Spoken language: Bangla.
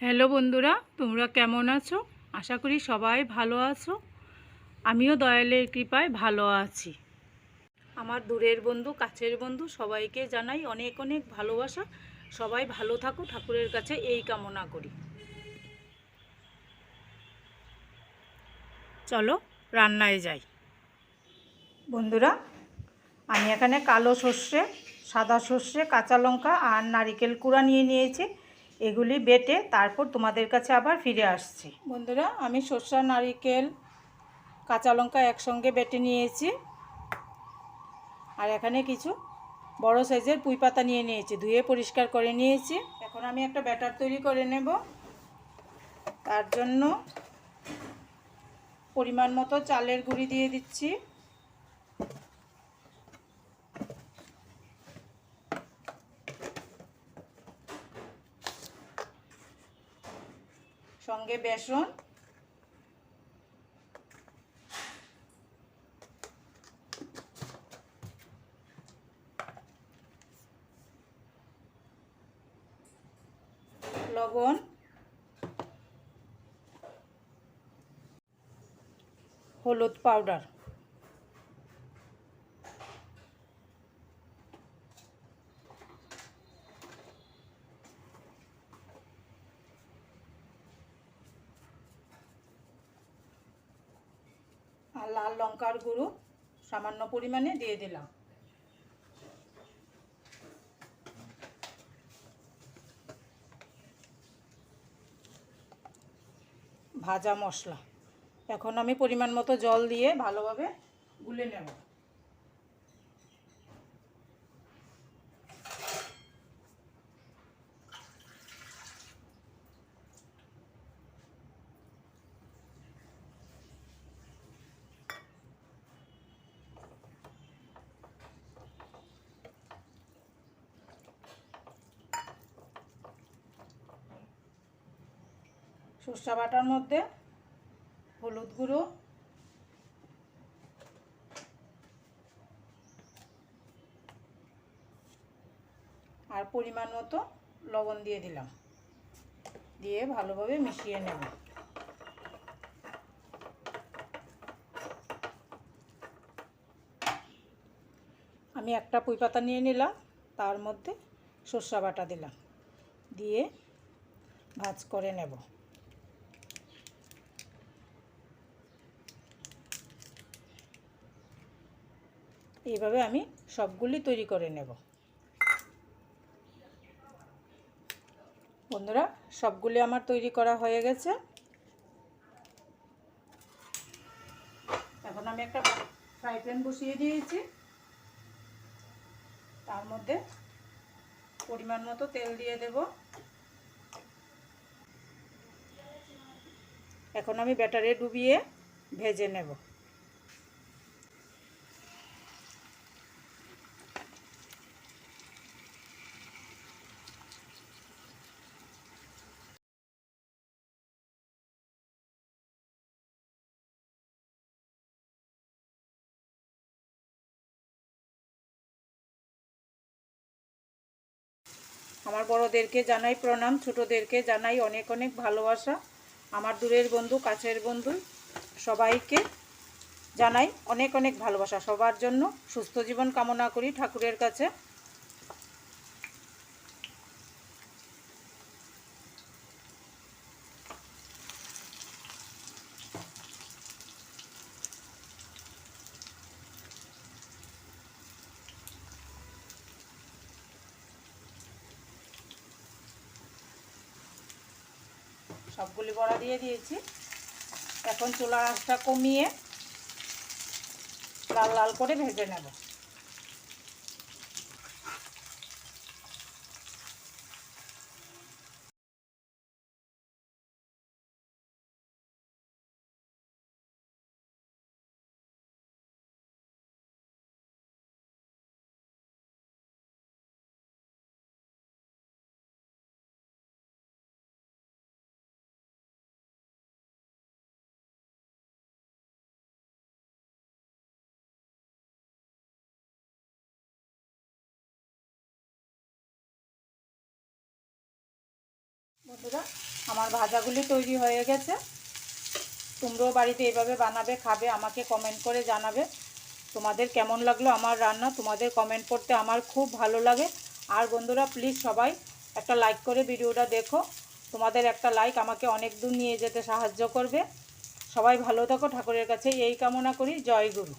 হ্যালো বন্ধুরা, তোমরা কেমন আছো? আশা করি সবাই ভালো আছো। আমিও দয়ালের কৃপায় ভালো আছি। আমার দূরের বন্ধু, কাছের বন্ধু সবাইকে জানাই অনেক অনেক ভালোবাসা। সবাই ভালো থাকো, ঠাকুরের কাছে এই কামনা করি। চলো রান্নায় যাই। বন্ধুরা, আমি এখানে কালো সর্ষে, সাদা সর্ষে, কাঁচা লঙ্কা আর নারিকেল কুড়া নিয়ে নিয়েছি। এগুলি বেটে তারপর তোমাদের কাছে আবার ফিরে আসছি। বন্ধুরা, আমি সর্ষে, নারিকেল, কাঁচা লঙ্কা একসঙ্গে বেটে নিয়েছি। আর এখানে কিছু বড় সাইজের পুঁই পাতা নিয়ে নিয়েছি, ধুয়ে পরিষ্কার করে নিয়েছি। এখন আমি একটা ব্যাটার তৈরি করে নেব। তার জন্য পরিমাণ মতো চালের গুঁড়ি দিয়ে দিচ্ছি, সঙ্গে বেসন, লবণ, হলুদ পাউডার, আর লাল লঙ্কার গুঁড়ো সামান্য পরিমাণে দিয়ে দিলাম। ভাজা মশলা। এখন আমি পরিমাণ মতো জল দিয়ে ভালোভাবে গুলে নেব। সরষে বাটার মধ্যে হলুদ গুঁড়ো, আর পরিমাণ মতো লবণ দিয়ে দিলাম, দিয়ে ভালোভাবে মিশিয়ে নেব। আমি একটা পুঁই পাতা নিয়ে নিলাম, তার মধ্যে সরষে বাটা দিলাম, দিয়ে ভাজ করে নেব। এইভাবে আমি সবগুলি তৈরি করে নেব। বন্ধুরা, সবগুলি আমার তৈরি করা হয়ে গেছে। এখন আমি একটা ফ্রাই প্যান বসিয়ে দিয়েছি, তার মধ্যে পরিমাণ মতো তেল দিয়ে দেব। এখন আমি ব্যাটারে ডুবিয়ে ভেজে নেব। আমার বড়দেরকে জানাই প্রণাম, ছোটদেরকে জানাই অনেক অনেক ভালোবাসা। আমার দূরের বন্ধু, কাছের বন্ধু সবাইকে জানাই অনেক অনেক ভালোবাসা। সবার জন্য সুস্থ জীবন কামনা করি ঠাকুরের কাছে। সবগুলি বড়া দিয়ে দিয়েছি। এখন চুলার আঁচটা কমিয়ে লাল লাল করে ভেজে নেব। বন্ধুরা, আমার ভাজাগুলি তৈরি হয়ে গেছে। তোমরাও বাড়িতে এইভাবে বানাবে, খাবে, আমাকে কমেন্ট করে জানাবে তোমাদের কেমন লাগলো আমার রান্না। তোমাদের কমেন্ট করতে আমার খুব ভালো লাগে। আর বন্ধুরা প্লিজ সবাই একটা লাইক করে ভিডিওটা দেখো। তোমাদের একটা লাইক আমাকে অনেক দূর নিয়ে যেতে সাহায্য করবে। সবাই ভালো থাকো, ঠাকুরের কাছে এই কামনা করি। জয় গুরু।